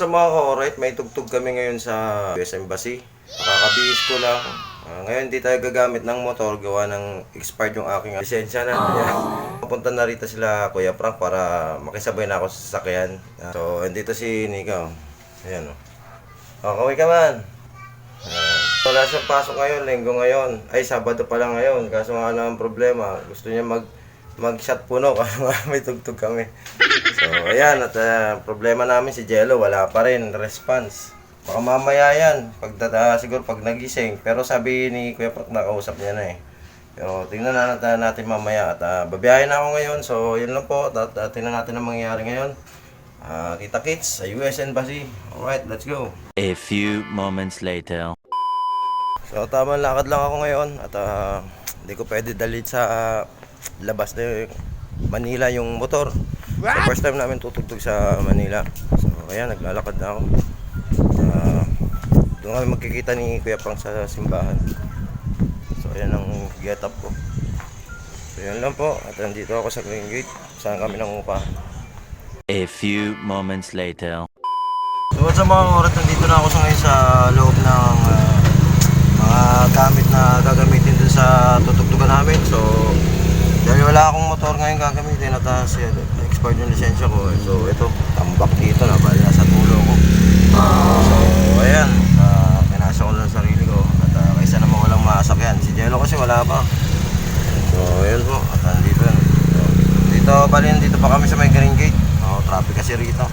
sa mga ko-right, may tugtog kami ngayon sa US Embassy. Nakakabihis ko lang. Ngayon di tayo gagamit ng motor, gawa ng expired yung aking lisensya na. Papunta na rito sila Kuya Frank para makisabay na ako sa sasakyan. So, andito si Nika. Ayan o. Kaway ka man. Wala siyang pasok ngayon, linggo ngayon. Ay, Sabado pa lang ngayon. Kaso nga lang ang problema, gusto niya mag-shot puno kasi may tugtog kami. So, ayan. At problema namin si Jello, wala pa rin response. Baka mamaya yan, siguro pag nagising. Pero sabi ni Kuya Frank, nakausap niya na eh. Pero tingnan natin mamaya. At babiyahin na ako ngayon. So, yun lang po. Tingnan natin ang mangyayari ngayon. Kita kits sa US Embassy. Alright, let's go. A few moments later. So, tamang lakad lang ako ngayon. At hindi ko pwede dalhin sa labas na Manila yung motor. So, first time namin tutugtog sa Manila. So, ayan, naglalakad na ako. Doon kami magkikita ni Kuya Frank sa simbahan. So, ayan ang get up ko. So, yan lang po. At nandito ako sa Green Gate. Saan kami nangupa. A few moments later. So, sa mga oras, nandito na ako ngayon sa loob ng mga gamit na gagamitin dun sa tutugtugan namin. So, dahil wala akong motor ngayon gagamitin at expired yung lisensya ko. So, ito, tambak dito na. Bali, nasa tulo ko. So, ayan. Pinasa ko lang sarili ko. At kaysa naman walang masakyan. Si Jello kasi wala pa. So, ayan po. At nandito yan. So, dito pa kami sa may Green Gate. Traffic kasi rito.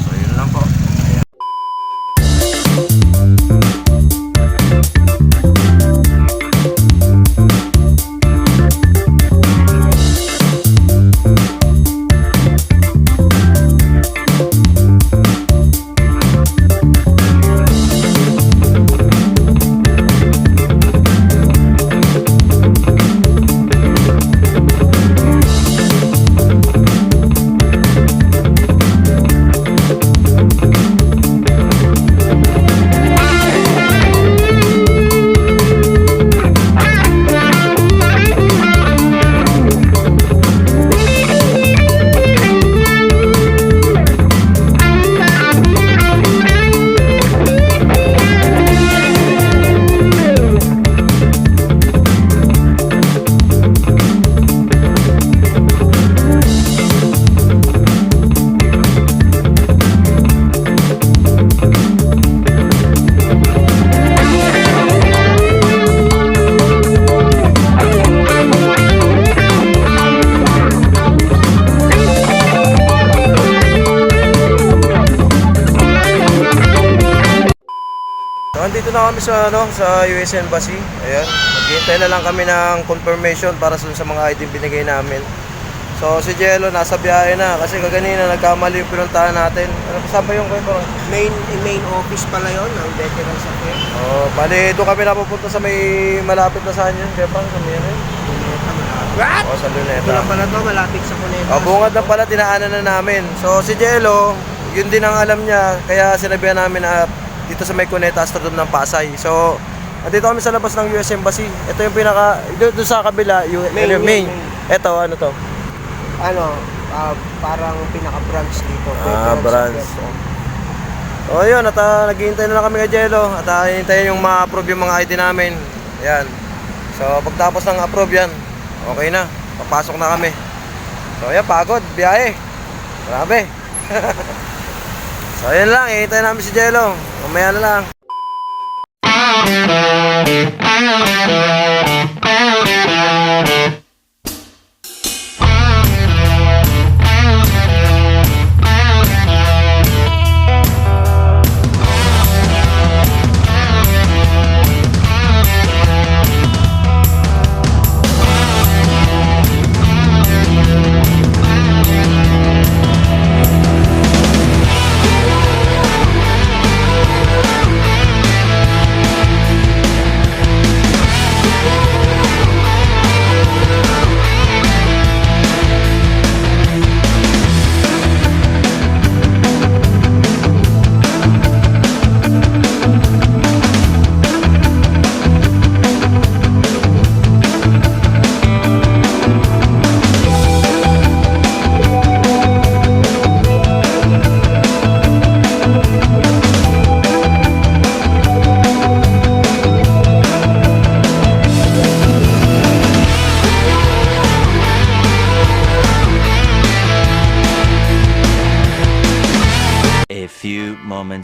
So, yun lang po. Ayan. Nandito na kami sa US Embassy. Ayan. Maghihintay na lang kami ng confirmation para sa mga item binigay namin. So si Jello nasa biyahe na kasi kaganina nagkamali yung pinuntahan natin. Ano saan ba yung kwento? Main office pala yon ng Veterans Affairs. Bali doon kami napupunta sa may malapit na saan yun. Kaya pang sa may ano? Luneta, malapit. Sa Luneta. Ito na pala to, malapit sa Luneta. Bungad na pala, tinaanan na namin. So si Jello, yun din ang alam niya. Kaya sinabihan namin na dito sa may Cuneta Astrodome ng Pasay. So, nandito kami sa labas ng US Embassy. Ito yung doon sa kabila, main. Ito, ano to? Parang pinaka-branch dito. Branch. So, yun, at naghihintay na lang kami kay Jello. At hihintayin yung ma-approve yung mga ID namin. Ayan. So, pagtapos ng approve yan, okay na. Papasok na kami. So, ayan, pagod, biyahe. Grabe. So, ayan lang, hihintayin namin si Jello. Mamaya na lang.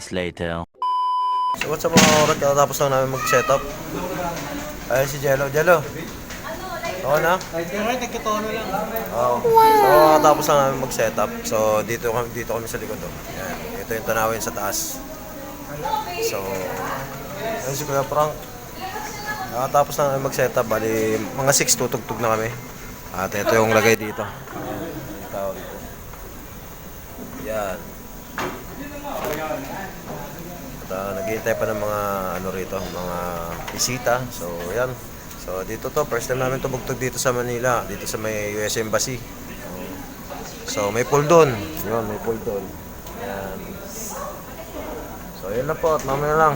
moments later. So what's up mga orat? Tapos lang namin mag-setup. Ayun si Jello. Jello! Oo na? Nagkatono lang. Oo. So tapos lang namin mag-setup. So dito kami sa likod. Oh. Yan. Ito yung tanawin sa taas. So, ayun si Kuya Frank. Nakatapos na namin mag-setup. Bali, mga 6 tutugtog na kami. At ito yung lagay dito. Ayan. Yung tao dito. Yan. At naghihintay pa ng mga ano rito, mga bisita. So, yan. So, dito to. First time namin tumugtog dito sa Manila. Dito sa may US Embassy. So, may pool doon. Yun, may pool doon. Yan. So, yun na po. At mamaya lang.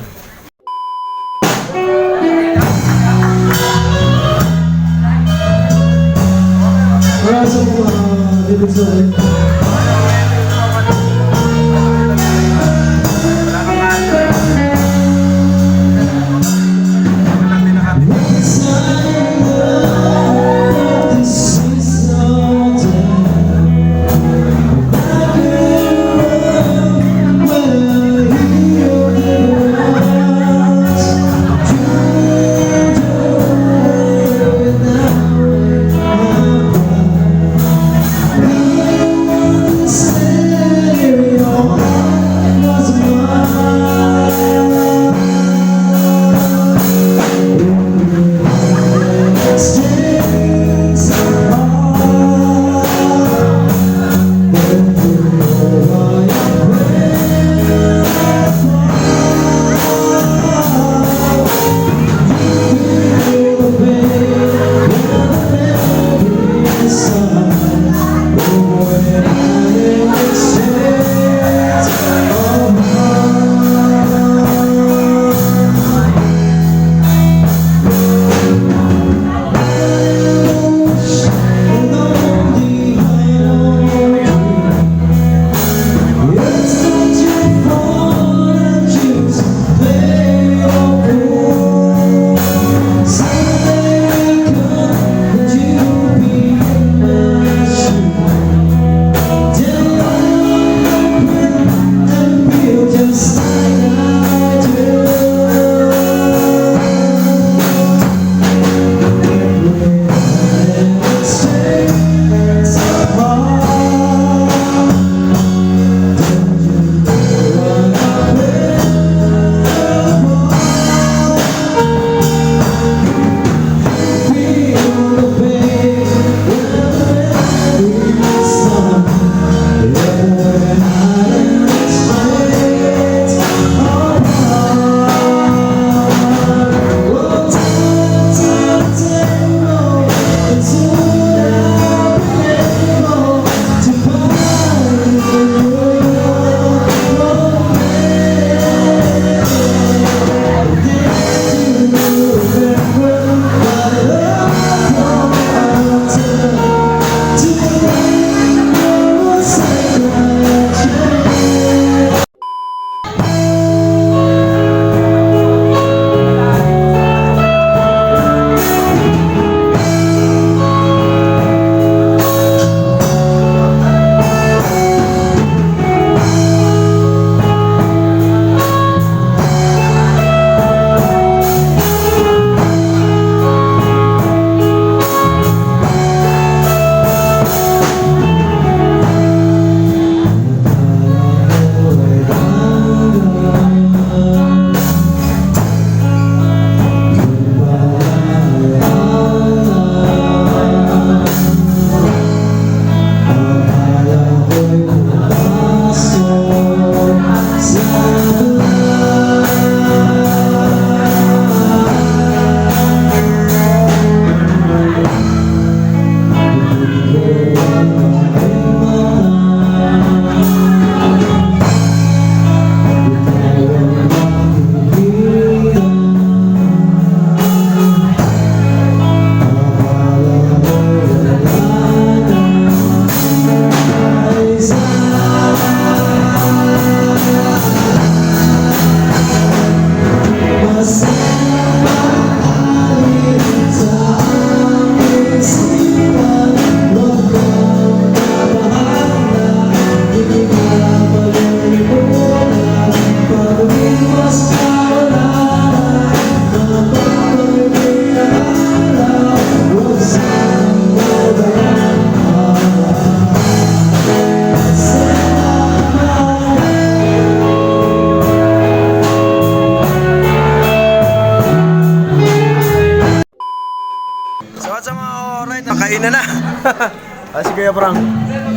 Si Kuya Frank.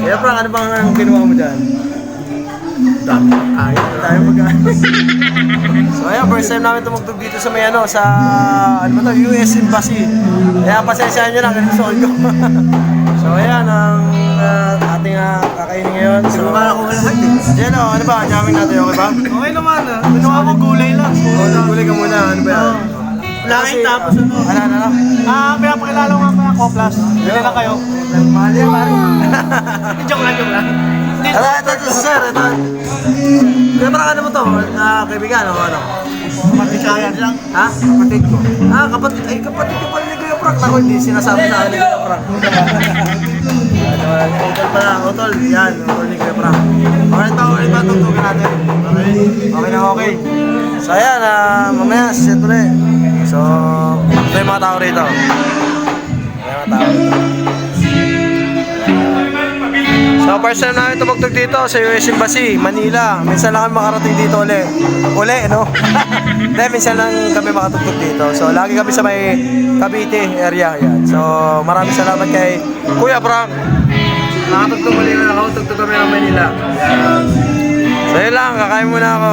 Kuya Frank, ano bang ang ginawa mo dyan? Dami mag-ayos. So ayan, first time namin tumugtog dito sa may ano, sa ano ba to, US Embassy. Kaya pasensyahan nyo lang, ganito suot ko. So ayan, ang ating kakainin ngayon. So, Jello, ano ba? Jamming natin, okay ba? Okay naman ah. Ginawa mo gulay lang. Gulay ka muna, ano ba yan? Laking tapos ano. Ano? Kaya pakilala ko nga pala Koplas. Hindi na kayo. Mahal yan, pare. Joke lang. Ito, sir, ito. Kaya parang ano mo to? Kaibigan o ano? Matisayan lang. Ha? Kapatid ko. Kapatid ko pala ni Kuya Frank. Ako hindi sinasabi sa akin ni Kuya Frank. Utol pala, utol. Yan, utol ni Kuya Frank. Okay ba? Tugtugan natin. Okay na okay. So ayan, mamaya, siset ulit. So, ito yung mga tao rito. Ayan mga tao rito. So, first time namin tumugtog dito sa US Embassy, Manila. Minsan lang kami makarating dito uli, no? Hindi, minsan lang kami makatugtog dito. So, lagi kami sa may Cavite area. Yan. So, maraming salamat kay Kuya Frank. Nakatugtog muli na nakatugtog kami ng Manila. Yan. So, yun lang. Kakain muna ako.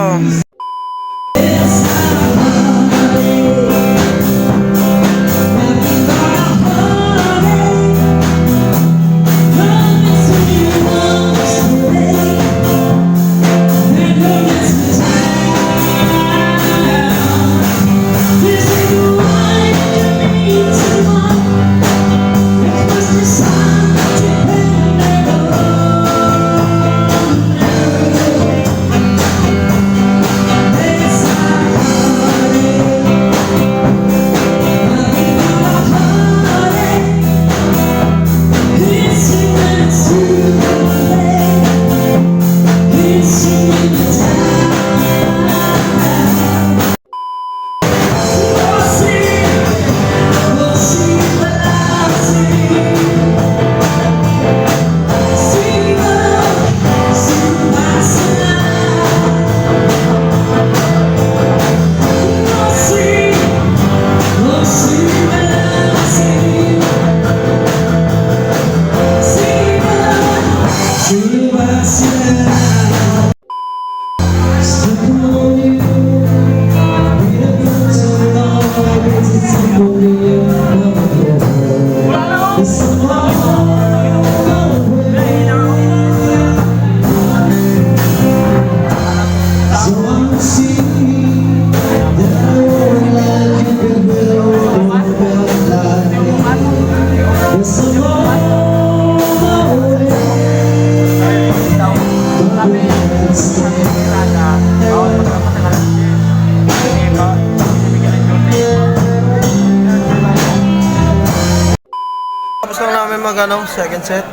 Tapos lang namin mag second set.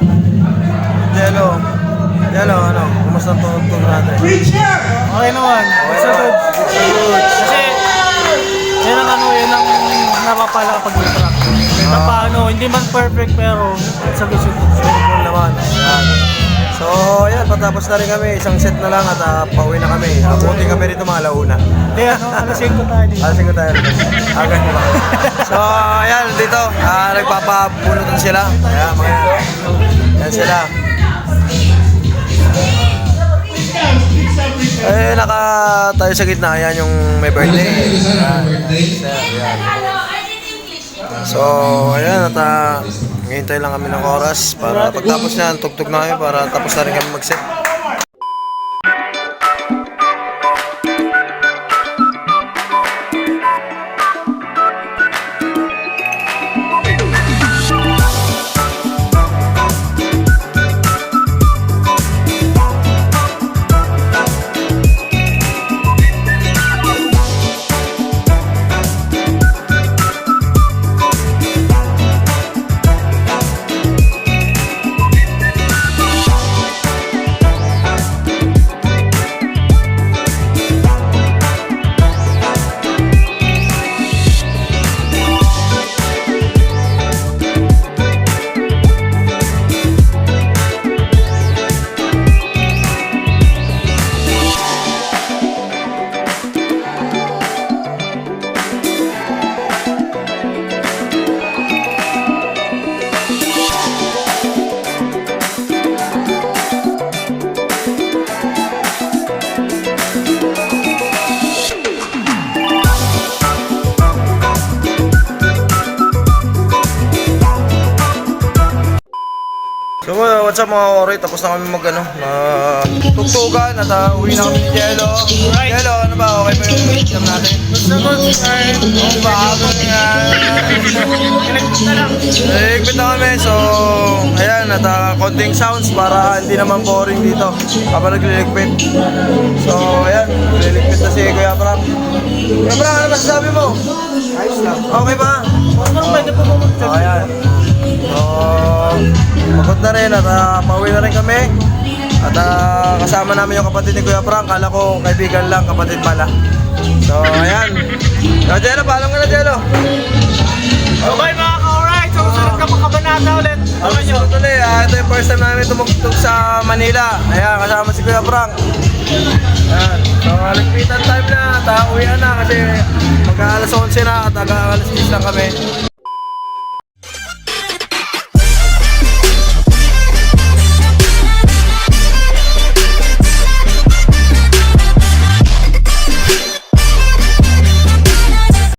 Jello, ano? Kumusta ang tugtog natin? Okay naman. So good. Kasi, yun ang napapala kapag nag-track. Na paano, hindi man perfect pero sa gusto ko. Cool naman. Ayan. So, ayan, patapos na rin kami. Isang set na lang at pauwi na kami. Abuti kami rito mga alauna. Hindi, alas 5 tayo dito. Alasing ko tayo rito. Agad mo ba? So, ayan, dito. Nagpapabunutan sila. Ayan, mga ito. Ayan sila. Naka tayo sa gitna. Ayan yung may birthday. Ayan. So, ayan, at ngihintay lang kami ng oras para pagtapos niyan, tugtog na kami para tapos na rin kami mag-set. what's up mga ore? Tapos na kami tugtugan at uwi na kami ni Jello. Right. Jello, ano ba? Okay ba yung exam natin? Gusto ko, sir. Oo ba? Pinagpunta lang. Nagligpit na kami, so ayan, at konting sounds para hindi naman boring dito kapag nagliligpit. So ayan, nagliligpit na si Kuya Frank. Kuya Frank, ano masasabi mo? Ayos lang. Okay ba? Ano pwede po pumunta? So ayan. So, pagod na rin at pauwi na rin kami. At kasama namin yung kapatid ni Kuya Frank. Kala ko kaibigan lang, kapatid pala. So ayan. So Jello, paalam ka na Jello. Bye mga ka-alright. So, susunod ka pa kabanata ulit. Ano nyo? Tuloy, ito yung first time namin tumugtog sa Manila. Ayan, kasama si Kuya Frank. Ayan. So, ligpitan time na. Uwian na kasi mag-alas 11 na at alas 10 lang kami.